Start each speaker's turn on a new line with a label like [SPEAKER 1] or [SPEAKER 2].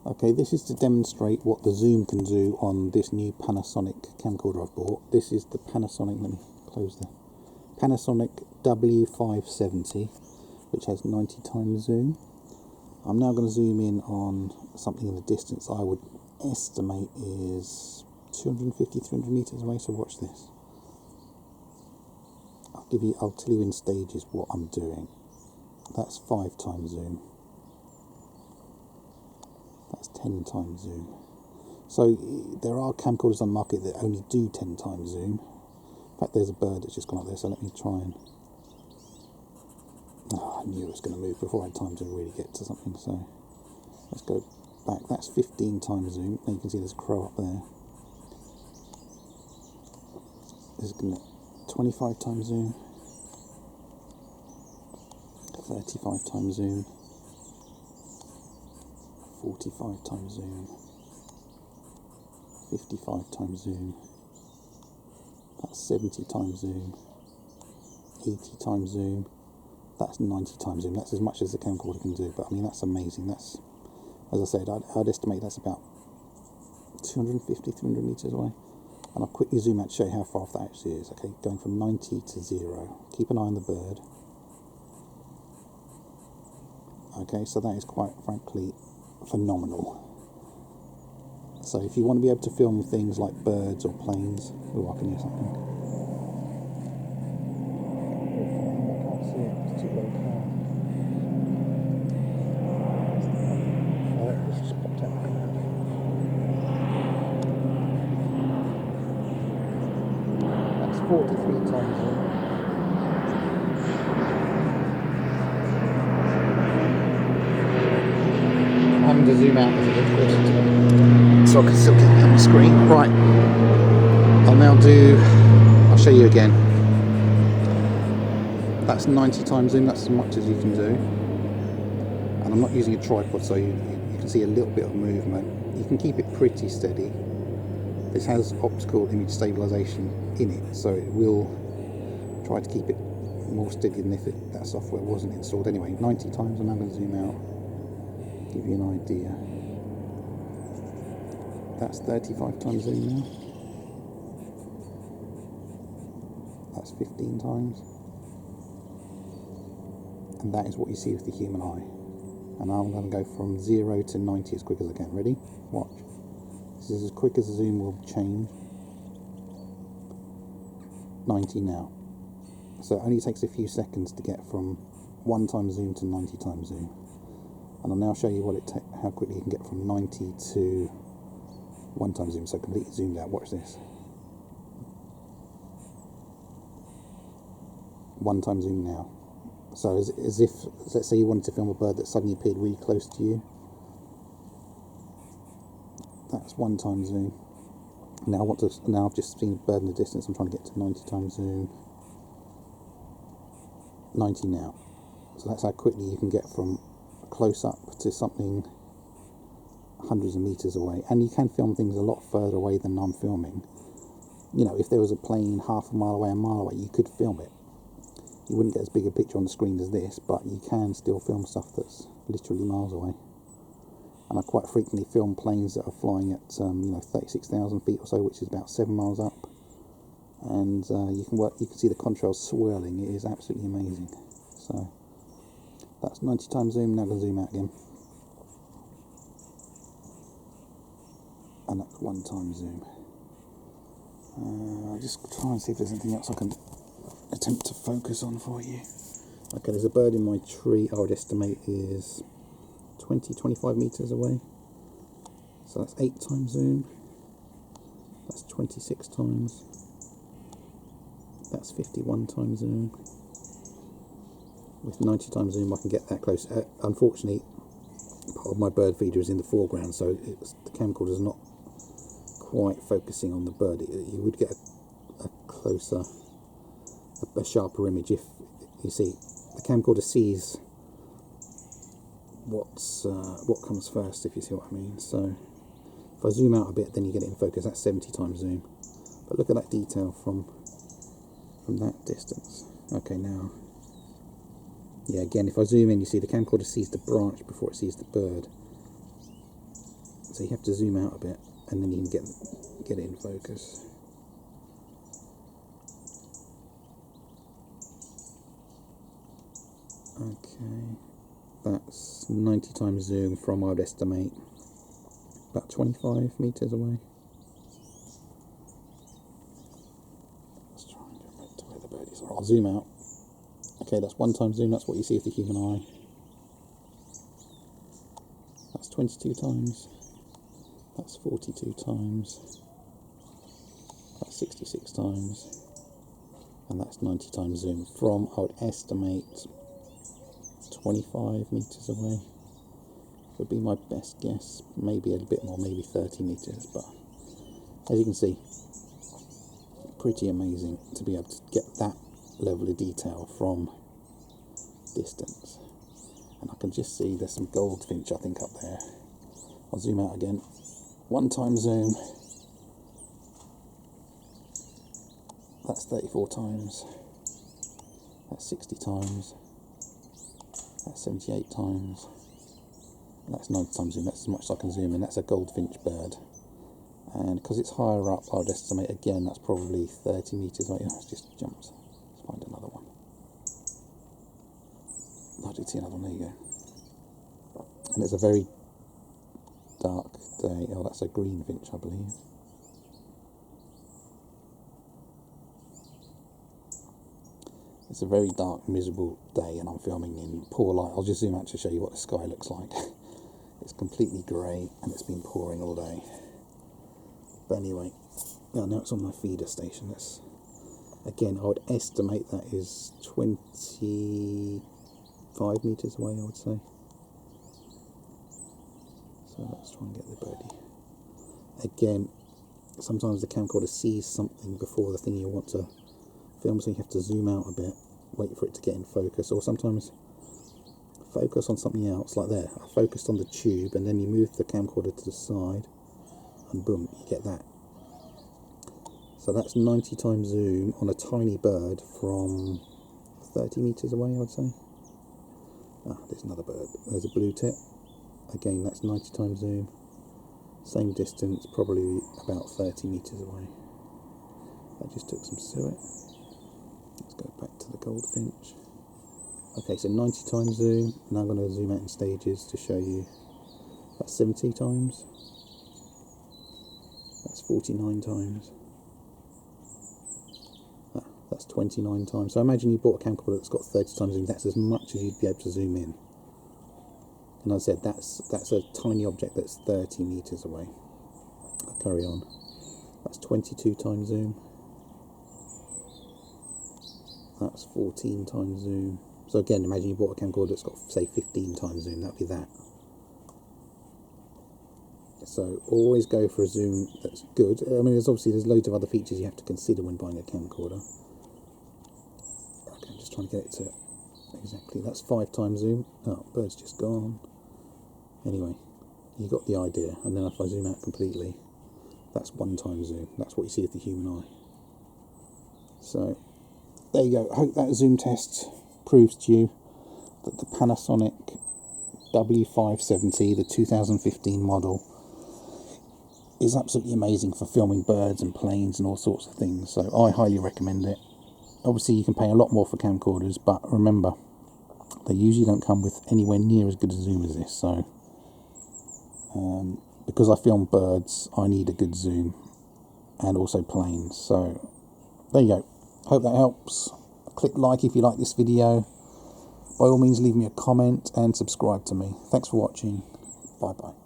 [SPEAKER 1] Okay, this is to demonstrate what the zoom can do on this new Panasonic camcorder I've bought. This is the Panasonic, let me close the Panasonic W570, which has 90 times zoom. I'm now going to zoom in on something in the distance I would estimate is 250, 300 meters away, so watch this. I'll tell you in stages what I'm doing. That's 5 times zoom. That's 10 times zoom. So there are camcorders on the market that only do 10 times zoom. In fact, there's a bird that's just gone up there, so let me try and... Oh, I knew it was going to move before I had time to really get to something, so let's go back. That's 15 times zoom. Now you can see there's a crow up there. This is going to 25 times zoom, 35 times zoom, 45 times zoom, 55 times zoom, that's 70 times zoom, 80 times zoom, that's 90 times zoom. That's as much as the camcorder can do, but I mean, that's amazing. That's, as I said, I'd estimate that's about 250, 300 meters away. And I'll quickly zoom out to show you how far off that actually is. Okay, going from 90 to 0. Keep an eye on the bird. Okay, so that is quite frankly phenomenal. So if you want to be able to film things like birds or planes... Oh, I can hear something. I can't see it, it's too low power. Oh, it's just popped out. That's 43 times zoom. I'm having to zoom out as it gets closer, so I can still get it on the screen. Right, I'll show you again. That's 90 times zoom, that's as much as you can do. And I'm not using a tripod, so you can see a little bit of movement. You can keep it pretty steady. This has optical image stabilization in it, so it will try to keep it more steady than if that software wasn't installed. Anyway, 90 times, and I'm going to zoom out, give you an idea. That's 35 times zoom now. That's 15 times. And that is what you see with the human eye. And I'm going to go from 0 to 90 as quick as I can. Ready? Watch. This is as quick as the zoom will change. 90 now. So it only takes a few seconds to get from 1 times zoom to 90 times zoom. And I'll now show you how quickly you can get from 90 to 1 times zoom. So completely zoomed out. Watch this. 1 time zoom now. So as if, let's say you wanted to film a bird that suddenly appeared really close to you. That's 1 time zoom. Now I've just seen a bird in the distance. I'm trying to get to 90 times zoom. 90 now. So that's how quickly you can get from close up to something hundreds of meters away. And you can film things a lot further away than I'm filming. You know, if there was a plane half a mile away, a mile away, you could film it. You wouldn't get as big a picture on the screen as this, but you can still film stuff that's literally miles away. And I quite frequently film planes that are flying at 36,000 feet or so, which is about 7 miles up. And you can see the contrails swirling. It is absolutely amazing. So that's 90 times zoom. Now I'm going to zoom out again, and that's 1 time zoom. I'll just try and see if there's anything else I can attempt to focus on for you. Okay, there's a bird in my tree. I would estimate is 20-25 meters away. So that's 8 times zoom. That's 26 times. That's 51 times zoom. With 90 times zoom I can get that close. Unfortunately, part of my bird feeder is in the foreground, so the camcorder is not quite focusing on the bird. You would get a closer, a sharper image if you see the camcorder sees what comes first, if you see what I mean. So if I zoom out a bit, then you get it in focus. That's 70 times zoom. But look at that detail from that distance. Okay, now, yeah, again, if I zoom in, you see the camcorder sees the branch before it sees the bird. So you have to zoom out a bit, and then you can get it in focus. Okay, that's 90 times zoom from, I would estimate, about 25 meters away. Let's try and get back to where the birdies are. I'll zoom out. Okay, that's 1 times zoom, that's what you see with the human eye. That's 22 times. That's 42 times. That's 66 times. And that's 90 times zoom from, I would estimate, 25 meters away. Would be my best guess. Maybe a bit more, maybe 30 meters. But as you can see, pretty amazing to be able to get that level of detail from distance. And I can just see there's some goldfinch, I think, up there. I'll zoom out again. 1 time zoom. That's 34 times. That's 60 times. That's 78 times. That's 90 times zoom. That's as much as I can zoom in. That's a goldfinch bird. And because it's higher up, I would estimate, again, that's probably 30 meters away. It's just jumps. Let's find another one. I did see another one. There you go. And it's a very dark day. Oh, that's a greenfinch, I believe. It's a very dark, miserable day, and I'm filming in poor light. I'll just zoom out to show you what the sky looks like. It's completely grey, and it's been pouring all day. But anyway, yeah, now it's on my feeder station. That's, again, I would estimate that is 25 meters away, I would say. So let's try and get the birdie. Again, sometimes the camcorder sees something before the thing you want to film, so you have to zoom out a bit, wait for it to get in focus, or sometimes focus on something else, like there. I focused on the tube, and then you move the camcorder to the side, and boom, you get that. So that's 90 times zoom on a tiny bird from 30 meters away, I would say. Ah, there's another bird. There's a blue tip. Again, that's 90 times zoom. Same distance, probably about 30 meters away. I just took some suet. Let's go back to the goldfinch. Okay, so 90 times zoom. Now I'm going to zoom out in stages to show you. That's 70 times. That's 49 times. That's 29 times. So imagine you bought a camcorder that's got 30 times zoom. That's as much as you'd be able to zoom in. And as I said, that's a tiny object that's 30 meters away. I'll carry on. That's 22 times zoom. That's 14 times zoom. So again, imagine you bought a camcorder that's got, say, 15 times zoom. That'd be that. So always go for a zoom that's good. I mean, there's loads of other features you have to consider when buying a camcorder. Okay, I'm just trying to get it to exactly. That's 5 times zoom. Oh, bird's just gone. Anyway, you got the idea. And then if I zoom out completely, that's 1 time zoom. That's what you see with the human eye. So there you go. I hope that zoom test proves to you that the Panasonic W570, the 2015 model, is absolutely amazing for filming birds and planes and all sorts of things. So I highly recommend it. Obviously, you can pay a lot more for camcorders, but remember, they usually don't come with anywhere near as good a zoom as this. So because I film birds, I need a good zoom, and also planes. So there you go. Hope that helps. Click like if you like this video. By all means, leave me a comment and subscribe to me. Thanks for watching. Bye bye.